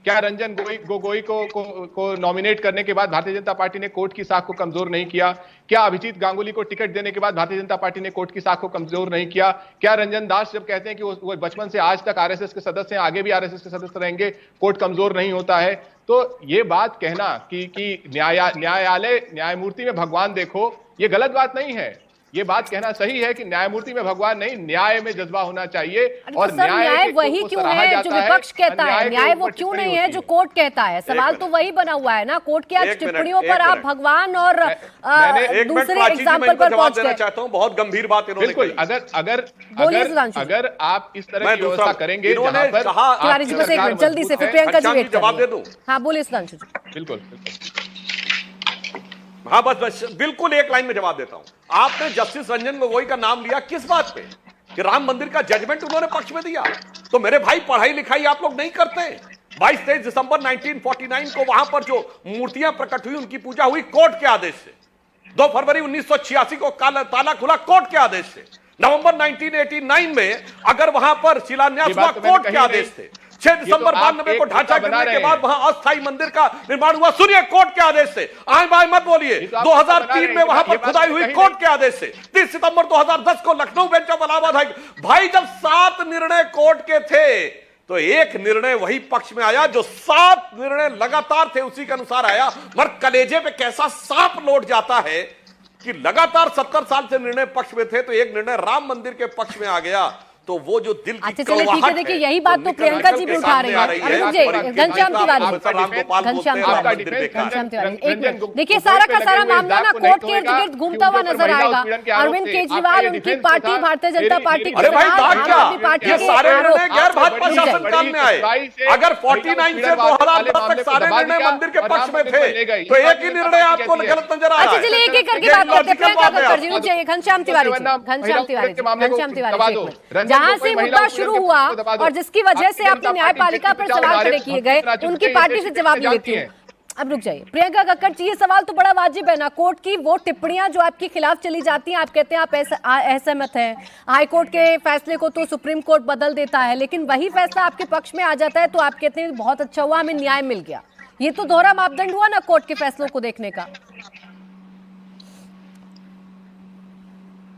क्या रंजन गोगोई को नॉमिनेट करने के बाद भारतीय जनता पार्टी ने कोर्ट की साख को कमजोर नहीं किया? क्या अभिजीत गांगुली को टिकट देने के बाद भारतीय जनता पार्टी ने कोर्ट की साख को कमजोर नहीं किया? क्या रंजन दास जब कहते हैं कि वो बचपन से आज तक आरएसएस के सदस्य हैं, आगे भी आरएसएस के सदस्य रहेंगे, कोर्ट कमजोर नहीं होता है? तो ये बात कहना कि न्यायालय न्यायमूर्ति में भगवान देखो, ये गलत बात नहीं है। ये बात कहना सही है कि न्यायमूर्ति में भगवान नहीं, न्याय में जज्बा होना चाहिए। और न्याय वही क्यों है जो विपक्ष कहता है? न्याय वो क्यों नहीं है जो कोर्ट कहता है? सवाल तो वही बना हुआ है ना। कोर्ट की आज टिप्पणियों पर आप भगवान और दूसरे एग्जाम्पल पर पहुंच गए। चाहता हूं, बहुत गंभीर बात इन्होंने बिल्कुल। अगर आप इस तरह की व्यवस्था करेंगे, तिवारी जी बस एक मिनट जल्दी से, फिर प्रियंका जी वेट जवाब दे दूं। हाँ बोलिए सुधांशु जी। बिल्कुल। हाँ बस बिल्कुल एक लाइन में जवाब देता हूं। आपने जस्टिस रंजन गोगोई का नाम लिया किस बात पे? कि राम मंदिर का जजमेंट उन्होंने पक्ष में दिया। तो मेरे भाई पढ़ाई लिखाई आप लोग नहीं करते। 22-23 दिसंबर 1949 को वहां पर जो मूर्तियां प्रकट हुई उनकी पूजा हुई कोर्ट के आदेश से। 2 फरवरी 1986 को ताला खुला कोर्ट के आदेश से। नवंबर 1989 में अगर वहां पर शिलान्यास हुआ कोर्ट के आदेश से। 6 दिसंबर 92 को ढांचा गिरने के बाद वहां अस्थायी मंदिर का निर्माण हुआ, सुनिए, कोर्ट के आदेश से। आए बाय मत बोलिए। 2003 में वहां पर खुदाई हुई कोर्ट के आदेश से। 30 सितंबर 2010 को Lucknow bench of Allahabad high. भाई जब 7 निर्णय कोर्ट के थे तो एक निर्णय वही पक्ष में आया जो 7 निर्णय लगातार थे उसी के अनुसार आया। मगर कलेजे पे कैसा सांप लौट जाता है कि लगातार 70 साल से निर्णय पक्ष में थे तो एक निर्णय राम मंदिर के पक्ष में आ गया। तो वो जो दिल की ठीक है, देखिए यही बात तो प्रियंका जी भी उठा रही है। घनश्याम तिवारी, देखिए सारा का सारा मामला ना कोर्ट के इर्द गिर्द घूमता हुआ नजर आएगा। अरविंद केजरीवाल, उनकी पार्टी भारतीय जनता पार्टी के पार्टी के सारे निर्णय गैर भाजपा शासनकाल में आए। अगर 49 से 2010 तक सारे निर्णय मंदिर के पक्ष में थे तो एक ही निर्णय आपको गलत नजर आ रहा है। अच्छा चलिए एक एक करके बात करते हैं। प्रियंका कक्कड़ जी रुक जाइए। घनश्याम तिवारी जहां से मुद्दा शुरू हुआ और जिसकी वजह से आपने न्यायपालिका पर सवाल खड़े किए गए, उनकी पार्टी से जवाब नहीं लेती है। अब रुक जाइए प्रियंका कक्कड़ जी, ये सवाल तो बड़ा वाजिब है ना। कोर्ट की वो टिप्पणियां जो आपके खिलाफ चली जाती हैं, आप कहते हैं आप असहमत हैं। हाई कोर्ट के फैसले को तो सुप्रीम कोर्ट बदल देता है, लेकिन वही फैसला आपके पक्ष में आ जाता है तो आप कहते हैं बहुत अच्छा हुआ, हमें न्याय मिल गया। ये तो दोहरा मापदंड हुआ ना कोर्ट के फैसलों को देखने का।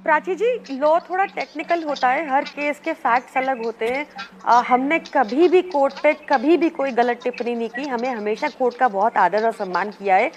प्राची जी, लॉ थोड़ा टेक्निकल होता है, हर केस के फैक्ट्स अलग होते हैं। हमने कभी भी कोर्ट पे कभी भी कोई गलत टिप्पणी नहीं की। हमें हमेशा कोर्ट का बहुत आदर और सम्मान किया है।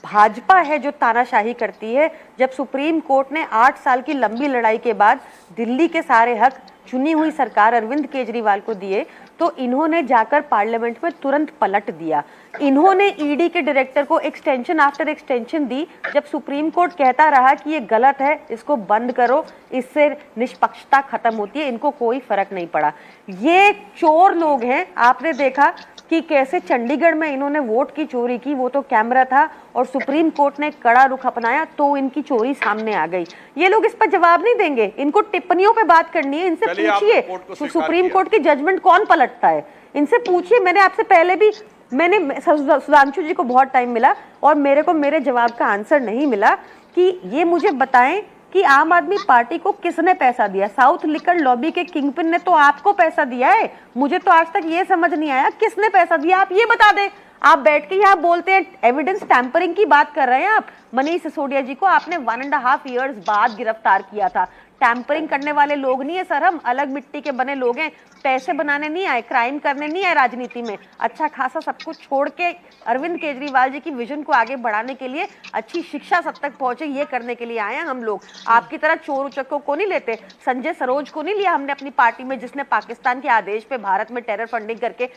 भाजपा है जो तानाशाही करती है। जब सुप्रीम कोर्ट ने 8 साल की लंबी लड़ाई के बाद दिल्ली के सारे हक चुनी हुई सरकार अरविंद केजरीवाल को दिए तो इन्होंने जाकर पार्लियामेंट में तुरंत पलट दिया। इन्होंने ईडी के डायरेक्टर को एक्सटेंशन आफ्टर एक्सटेंशन दी। जब सुप्रीम कोर्ट कहता रहा कि ये गलत है, इसको बंद करो, इससे निष्पक्षता खत्म होती है, इनको कोई फर्क नहीं पड़ा। ये चोर लोग हैं। आपने देखा कि कैसे चंडीगढ़ में इन्होंने वोट की चोरी की, वो तो कैमरा था और सुप्रीम कोर्ट ने कड़ा रुख अपनाया तो इनकी चोरी सामने आ गई। ये लोग इस पर जवाब नहीं देंगे, इनको टिप्पणियों पे बात करनी है। इनसे पूछिए तो सुप्रीम कोर्ट की जजमेंट कौन पलटता है, इनसे पूछिए। मैंने आपसे पहले भी सुधांशु जी को बहुत टाइम मिला और मेरे को मेरे जवाब का आंसर नहीं मिला कि ये मुझे बताएं कि आम आदमी पार्टी को किसने पैसा दिया। साउथ लिकर लॉबी के किंगपिन ने तो आपको पैसा दिया है। मुझे तो आज तक ये समझ नहीं आया किसने पैसा दिया, आप ये बता दें। आप बैठ के यहाँ बोलते हैं एविडेंस टैंपरिंग की बात कर रहे हैं आप। मनीष सिसोदिया जी को आपने 1.5 ईयर्स बाद गिरफ्तार किया था। टैंपरिंग करने वाले लोग नहीं है सर, हम अलग मिट्टी के बने लोग हैं। पैसे बनाने नहीं आए, क्राइम करने नहीं आए राजनीति में। अच्छा खासा सब कुछ छोड़ के अरविंद केजरीवाल जी की विजन को आगे बढ़ाने के लिए, अच्छी शिक्षा सब तक पहुंचे, ये करने के लिए आए हैं हम लोग। आपकी तरह चोर उचक्कों को नहीं लेते। संजय सरोज को नहीं लिया हमने अपनी पार्टी में, जिसने पाकिस्तान के आदेश पे भारत में टेरर फंडिंग करके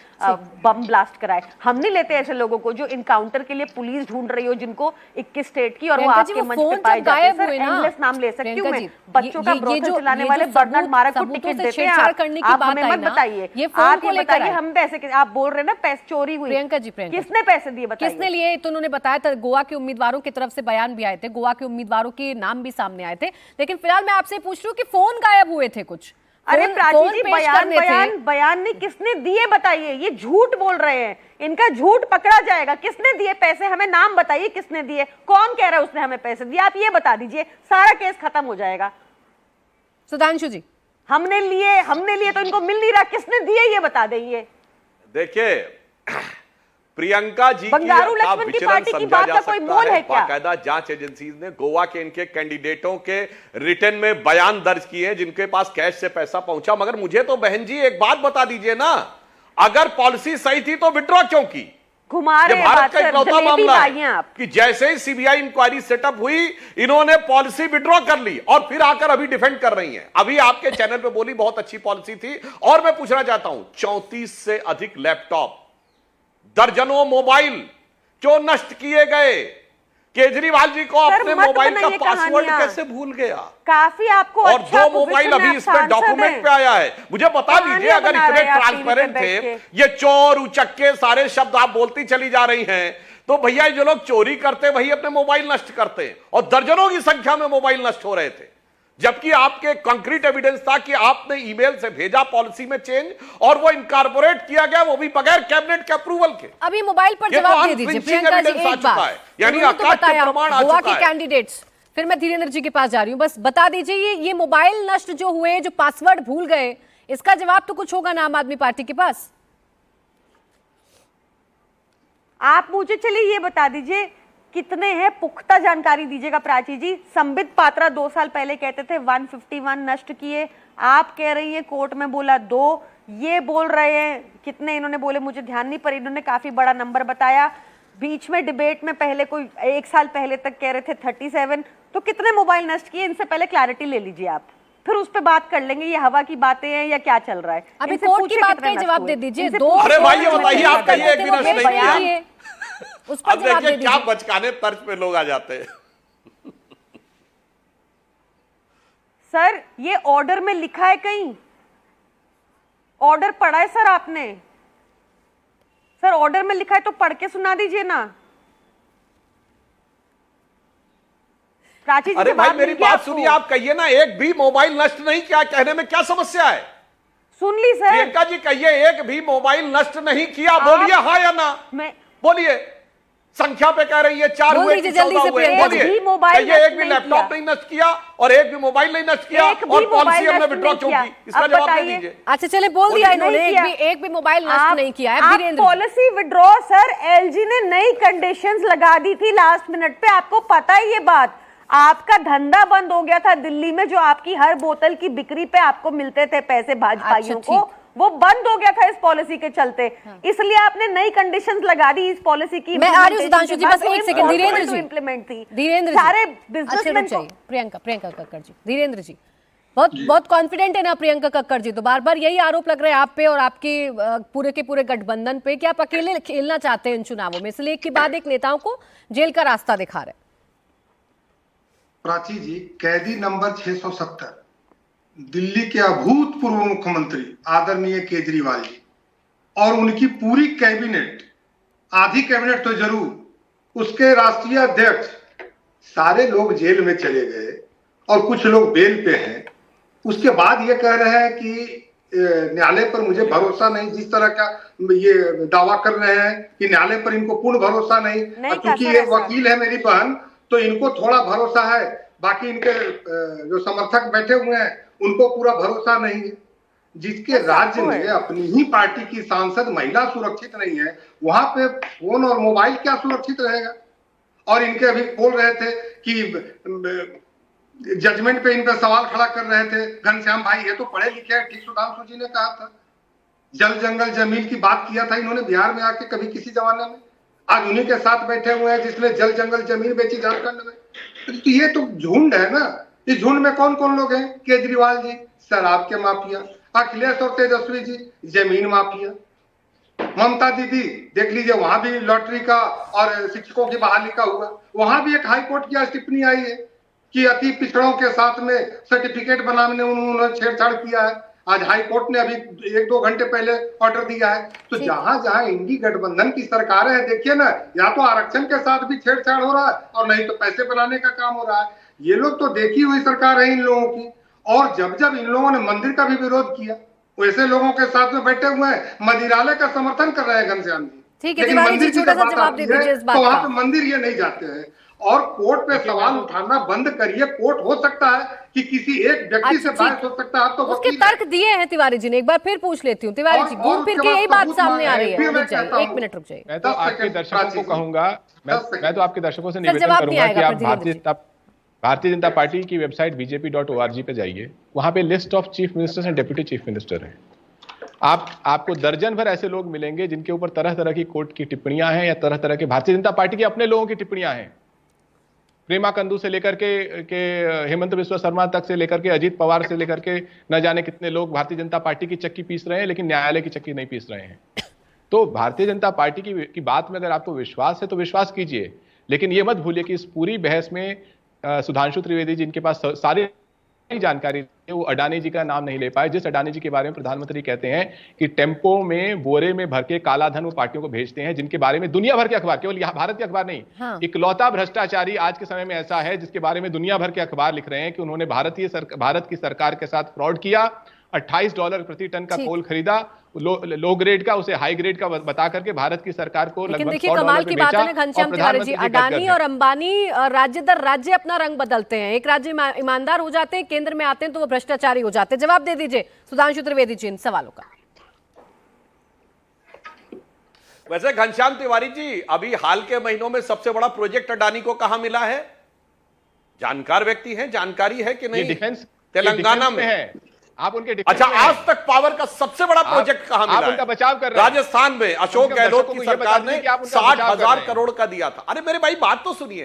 बम ब्लास्ट कराए। हम नहीं लेते ऐसे लोगों को जो इनकाउंटर के लिए पुलिस ढूंढ रही हो, जिनको 21 सेठ की, और वो प्रियंका जी, आपके वो मंच फोन पे जब पाए जाते हैं। गायब सर हुए ना, एंडलेस नाम ले सकती हूँ प्रियंका मैं, जी, बच्चों का ब्रोथल चलाने वाले बर्नार्ड मारक को टिकट देते हैं आप। करने की आप बात हमें आई मत ना, बताइए, ये फोन आप को ये लेकर बताइए आए। हम पैसे, आप बोल रहे हैं ना पैसे चोरी हुई, प्रियंका जी, किसने पैसे दिए बताइए? किसने लिए तो उन्होंने बताया था, गोवा के उम्मीदवारों की तरफ से बयान भी आए थे, गोवा के उम्मीदवारों के नाम भी सामने आए थे, लेकिन फिलहाल मैं आपसे पूछ रही हूँ कि फोन गायब हुए थे कुछ। अरे प्राची फोन जी, पेश बयान करने थे। बयान बयान नहीं, किसने दिए बताइए? ये झूठ बोल रहे हैं, इनका झूठ पकड़ा जाएगा। किसने दिए पैसे, हमें नाम बताइए किसने दिए, कौन कह रहा है उसने हमें पैसे दिए, आप ये बता दीजिए, सारा केस खत्म हो जाएगा। सुधांशु जी, हमने लिए तो इनको मिल नहीं रहा, किसने दिए ये बता देंगे। देखिए प्रियंका जी बंगारू का लक्ष्मण की विचलन पार्टी की समझा बात जा का कोई सकता मोल है। है क्या? बाकायदा जांच एजेंसीज ने गोवा के इनके कैंडिडेटों के रिटर्न में बयान दर्ज किए हैं जिनके पास कैश से पैसा पहुंचा। मगर मुझे तो बहन जी एक बात बता दीजिए ना, अगर पॉलिसी सही थी तो विड्रॉ क्यों की? घुमा ये रहे भारत का इकलौता मामला है आप। कि जैसे ही सीबीआई इंक्वायरी सेटअप हुई, इन्होंने पॉलिसी विड्रॉ कर ली और फिर आकर अभी डिफेंड कर रही हैं। अभी आपके चैनल पे बोली बहुत अच्छी पॉलिसी थी। और मैं पूछना चाहता हूं, 34 से अधिक लैपटॉप, दर्जनों मोबाइल क्यों नष्ट किए गए? केजरीवाल जी को अपने मोबाइल का पासवर्ड कैसे भूल गया? काफी आपको और अच्छा 2 मोबाइल अभी इस पर डॉक्यूमेंट पे आया है। मुझे बता दीजिए, अगर इतने ट्रांसपेरेंट थे, ये चोर उचक्के सारे शब्द आप बोलती चली जा रही हैं, तो भैया जो लोग चोरी करते वही अपने मोबाइल नष्ट करते, और दर्जनों की संख्या में मोबाइल नष्ट हो रहे थे, जबकि आपके कंक्रीट एविडेंस था कि आपने ईमेल से भेजा पॉलिसी में चेंज, और वो इनकॉर्पोरेट किया गया, वो भी बगैर कैबिनेट के अप्रूवल के। अभी मोबाइल पर ये जवाब तो दे दीजिए unflinching प्रियंका जी, evidence आ एक चुका बात। है, यानी उन्होंने तो आकाश के बताया, प्रमाण आ गोवा चुका के है। कैंडिडेट्स, फिर मैं धीरेन्द्र जी के पास जा रही हूं, बस बता दीजिए ये मोबाइल नष्ट जो हुए, जो पासवर्ड भूल गए, इसका जवाब तो कुछ होगा ना आम आदमी पार्टी के पास? आप मुझे चलिए ये बता दीजिए कितने हैं, पुख्ता जानकारी दीजिएगा प्राची जी। संबित पात्रा 2 साल पहले कहते थे 151 नष्ट किए, आप कह रही हैं कोर्ट में बोला 2, ये बोल रहे हैं कितने इन्होंने बोले मुझे ध्यान नहीं, पर इन्होंने काफी बड़ा नंबर बताया। बीच में डिबेट में पहले कोई 1 साल पहले तक कह रहे थे 37, तो कितने मोबाइल नष्ट किए, इनसे पहले क्लैरिटी ले लीजिए आप, फिर उस पर बात कर लेंगे ये हवा की बातें हैं या क्या चल रहा है। अभी इनसे कोर्ट की पूछिए बात कितने का नष्ट जवाब हुए। दे दीजिए। इनसे दो पूछिए अरे भाई, ये कितने बताइए, नष्ट आप कहिए हुए। एक भी नष्ट नहीं किया। उस पर अब जवाब दे देखिए क्या दीजिए। बचकाने तर्ज पे लोग आ जाते हैं। सर ये ऑर्डर में लिखा है कहीं, ऑर्डर पढ़ा है सर आपने? सर ऑर्डर में लिखा है तो पढ़ के सुना दीजिए ना। प्राची जी अरे जवाब भाई मेरी मिल गया बात आपको? सुनिए, आप कहिए ना एक भी मोबाइल नष्ट नहीं किया, कहने में क्या समस्या है? सुन ली सर। प्रियंका जी कहिए एक भी मोबाइल नष्ट नहीं किया, बोलिए हाँ या ना, मैं बोलिए। संख्या पे कह रही है 4 बोल हुए दीजिए कि जल्दी 14 से हुए, प्रियंका जी। बोलिए। एक भी मोबाइल कहिए एक नष्ट भी नहीं लैपटॉप किया। नहीं नष्ट किया और एक भी मोबाइल नहीं नष्ट किया, एक भी और पॉलिसी मोबाइल हमने नष्ट विड्रॉ नहीं क्यों किया। की? इसका अब जवाब दे बताइए। दीजिए। अच्छा चले, बोल दिया नहीं इन्होंने, किया। एक भी मोबाइल नष्ट आप- नहीं किया है। आप Virendra ji. Policy withdraw sir, LG ने नई कंडीशंस लगा दी थी लास्ट मिनट पे, आपको पता है ये बात। आपका धंधा बंद हो गया था दिल्ली में, जो आपकी हर बोतल की बिक्री पे आपको मिलते थे पैसे भाजपाइयों अच्छा, को, वो बंद हो गया था इस पॉलिसी के चलते। इसलिए आपने नई कंडीशंस लगा दी इस पॉलिसी की। मैं आ रही हूं सुधांशु जी, बस एक सेकंड। धीरेन्द्र जी, इम्प्लीमेंट थी धीरेन्द्र जी, सारे अच्छा बिजनेसमैन रुक जाइए। प्रियंका कक्कड़ जी, धीरेन्द्र जी बहुत कॉन्फिडेंट है ना प्रियंका कक्कड़ जी, तो बार बार यही आरोप लग रहा है आप पे और आपके पूरे के पूरे गठबंधन पे कि आप अकेले खेलना चाहते हैं इन चुनावों में, इसलिए एक के बाद एक नेताओं को जेल का रास्ता दिखा रहे हैं। प्राची जी, कैदी नंबर 670 दिल्ली के अभूतपूर्व मुख्यमंत्री आदरणीय केजरीवाल जी और उनकी पूरी कैबिनेट, आधी कैबिनेट तो जरूर, उसके राष्ट्रीय अध्यक्ष, सारे लोग जेल में चले गए और कुछ लोग बेल पे हैं। उसके बाद ये कह रहे हैं कि न्यायालय पर मुझे भरोसा नहीं, जिस तरह का ये दावा कर रहे हैं कि न्यायालय पर इनको पूर्ण भरोसा नहीं, क्योंकि ये वकील है मेरी बहन तो इनको थोड़ा भरोसा है, बाकी इनके जो समर्थक बैठे हुए हैं उनको पूरा भरोसा नहीं है। जिसके राज्य में अपनी ही पार्टी की सांसद महिला सुरक्षित नहीं है, वहां पे फोन और मोबाइल क्या सुरक्षित रहेगा? और इनके अभी बोल रहे थे कि जजमेंट पे इन पर सवाल खड़ा कर रहे थे घनश्याम भाई, ये तो पढ़े लिखे हैं, ठीक सुधांशु जी ने कहा था, जल जंगल जमीन की बात किया था इन्होंने बिहार में आके कभी किसी जमाने में। आज उन्हीं के साथ बैठे हुए हैं जिसने जल जंगल जमीन बेची झारखंड में। तो ये तो झुंड है ना। इस झुंड में कौन कौन लोग हैं? केजरीवाल जी शराब के माफिया, अखिलेश और तेजस्वी जी जमीन माफिया, ममता दीदी देख लीजिए, वहां भी लॉटरी का और शिक्षकों की बहाली का हुआ, वहां भी एक हाई कोर्ट की आज टिप्पणी आई है कि अति पिछड़ों के साथ में सर्टिफिकेट बनाने उन्होंने छेड़छाड़ किया है। आज हाई कोर्ट ने अभी 1-2 घंटे पहले ऑर्डर दिया है। तो जहां जहां इंडी गठबंधन की सरकारें हैं, देखिए ना, या तो आरक्षण के साथ भी छेड़छाड़ हो रहा है और नहीं तो पैसे बनाने का काम हो रहा है। ये लोग तो देखी हुई सरकार है इन लोगों की। और जब जब इन लोगों ने मंदिर का भी विरोध किया, वैसे लोगों के साथ में बैठे हुए हैं, मदिरालय का समर्थन कर रहे हैं घनश्याम जी। ठीक है, लेकिन तिवारी जी मंदिर की छोटा सा बात जवाब आती दे दीजिए है, इस बात तो वहां का। पे मंदिर ये नहीं जाते हैं। और कोर्ट पे सवाल उठाना बंद करिए। कोर्ट हो सकता है कि किसी एक व्यक्ति से बहस हो सकता है, तो उसके वकील है। तर्क दिए हैं तिवारी जी ने। एक बार फिर पूछ लेती हूँ तिवारी जी, घूम फिर के यही बात सामने आ रही है। रुक जाइए, 1 मिनट रुक जाइए। मैं तो 10 आपके सेकंड दर्शकों को प्राची जी। कहूंगा, 10 सेकंड। मैं तो आपके दर्शकों से सर, निवेदन जवाब नहीं करूंगा आएगा, कि आप प्रतिनिधि भारतीय जनता पार्टी की वेबसाइट bjp.org पे जाइए। वहां पे list of chief ministers and deputy chief minister है। आपको दर्जन भर ऐसे लोग मिलेंगे जिनके ऊपर तरह तरह की कोर्ट की टिप्पणियां हैं या तरह तरह के भारतीय जनता पार्टी के अपने लोगों की टिप्पणियां हैं। प्रेमा कंदू से लेकर के हेमंत बिस्वा शर्मा तक से लेकर के अजीत पवार से लेकर के न जाने कितने लोग भारतीय जनता पार्टी की चक्की पीस रहे हैं, लेकिन न्यायालय की चक्की नहीं पीस रहे हैं। तो भारतीय जनता पार्टी की बात में अगर आपको विश्वास है तो विश्वास कीजिए, लेकिन ये मत भूलिए कि इस पूरी बहस में सुधांशु त्रिवेदी जिनके पास सारी जानकारी है, वो अडानी जी का नाम नहीं ले पाए। जिस अडानी जी के बारे में प्रधानमंत्री कहते हैं कि टेम्पो में बोरे में भर के काला धन वो पार्टियों को भेजते हैं, जिनके बारे में दुनिया भर के अखबार, केवल यहाँ भारत के अखबार नहीं, इकलौता भ्रष्टाचारी आज के समय में ऐसा है जिसके बारे में दुनिया भर के अखबार लिख रहे हैं कि उन्होंने भारत की सरकार के साथ फ्रॉड किया, $28 प्रति टन का कोल खरीदा, लो ग्रेड का उसे हाई ग्रेड का बता करके भारत की सरकार को लेकिन लगभग देखिए $100 कमाल की में बात है बेचा। ना घनश्याम तिवारी जी, अडानी और अंबानी राज्य दर राज्य अपना रंग बदलते हैं। एक राज्य ईमानदार हो जाते हैं, केंद्र में आते हैं तो वो भ्रष्टाचारी हो जाते हैं। जवाब दे दीजिए सुधांशु त्रिवेदी जी इन सवालों का। वैसे घनश्याम तिवारी जी, अभी हाल के महीनों में सबसे बड़ा प्रोजेक्ट अडानी को कहां मिला है? जानकार व्यक्ति हैं, जानकारी है कि नहीं? डिफेंस तेलंगाना में है। आप उनके अच्छा, आज तक पावर का सबसे बड़ा प्रोजेक्ट कहां मिला? आप उनका बचाव कर रहे हैं। राजस्थान में अशोक गहलोत की सरकार ने 60,000 करोड़ का दिया था। अरे मेरे भाई बात तो सुनिए।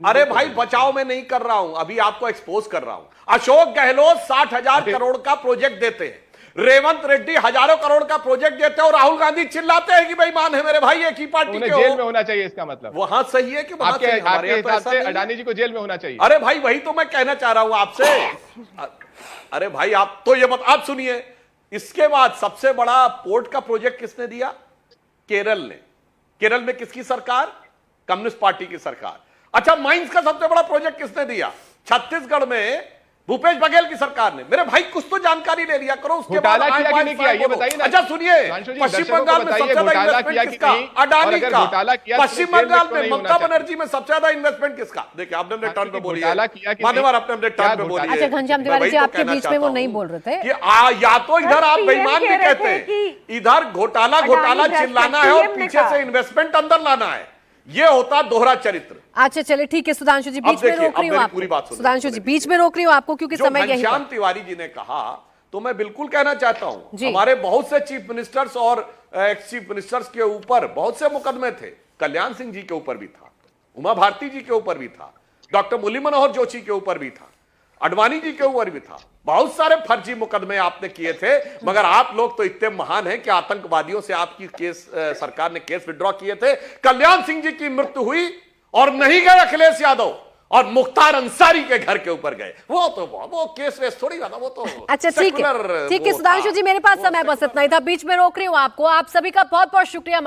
अरे भाई बचाव में नहीं कर रहा हूं, अभी आपको एक्सपोज कर रहा हूं। अशोक गहलोत 60,000 करोड़ का प्रोजेक्ट देते हैं, रेवंत रेड्डी हजारों करोड़ का प्रोजेक्ट देते हैं और राहुल गांधी चिल्लाते हैं कि बेईमान है मेरे भाई, एक ही पार्टी के हो। जेल में होना चाहिए, इसका मतलब वहां सही है कि वहां आपके सही? हमारे यहाँ तो हिसाब ऐसा से नहीं है। अडानी जी को जेल में होना चाहिए। अरे भाई वही तो मैं कहना चाह रहा हूं आपसे। अरे भाई आप तो ये मत, आप सुनिए, इसके बाद सबसे बड़ा पोर्ट का प्रोजेक्ट किसने दिया? केरल ने। केरल में किसकी सरकार? कम्युनिस्ट पार्टी की सरकार। अच्छा, माइंस का सबसे बड़ा प्रोजेक्ट किसने दिया? छत्तीसगढ़ में भूपेश बघेल की सरकार ने। मेरे भाई कुछ तो जानकारी ले लिया करो। उसके बाद घोटाला किया कि नहीं किया ये बताइए ना। अच्छा सुनिए, पश्चिम बंगाल में सबसे ज्यादा इन्वेस्टमेंट किसका? अडानी का। पश्चिम बंगाल में ममता बनर्जी में सबसे ज्यादा इन्वेस्टमेंट किसका? देखिए आपने अपने टर्न पे बोली है, मान्यवर आपने अपने टर्न पे बोली है। अच्छा घनश्याम तिवारी जी, आपके बीच में वो नहीं बोल रहे थे कि या तो इधर आप बेईमान भी कहते हैं, इधर घोटाला चिल्लाना है और पीछे से इन्वेस्टमेंट अंदर लाना है। ये होता दोहरा चरित्र। अच्छा चलिए ठीक है सुधांशु जी, बीच में रोक रही हूँ आपको। सुधांशु जी बीच में रोक रही हूँ आपको क्योंकि समय यही है। घनश्याम तिवारी जी ने कहा तो मैं बिल्कुल कहना चाहता हूं, हमारे बहुत से चीफ मिनिस्टर्स और एक्स चीफ मिनिस्टर्स के ऊपर बहुत से मुकदमे थे। कल्याण सिंह जी के ऊपर भी था, उमा भारती जी के ऊपर भी था, डॉक्टर मुरली मनोहर जोशी के ऊपर भी था, अडवाणी जी के ऊपर भी था। बहुत सारे फर्जी मुकदमे आपने किए थे, मगर आप लोग तो इतने महान हैं कि आतंकवादियों से आपकी सरकार ने केस विड्रॉ किए थे। कल्याण सिंह जी की मृत्यु हुई और नहीं गए अखिलेश यादव और मुख्तार अंसारी के घर के ऊपर गए। वो केस वेस थोड़ी था, वो तो अच्छा ठीक है सुधांशु जी, मेरे पास समय बस इतना ही था। बीच में रोक रही हूँ आपको। आप सभी का बहुत बहुत शुक्रिया।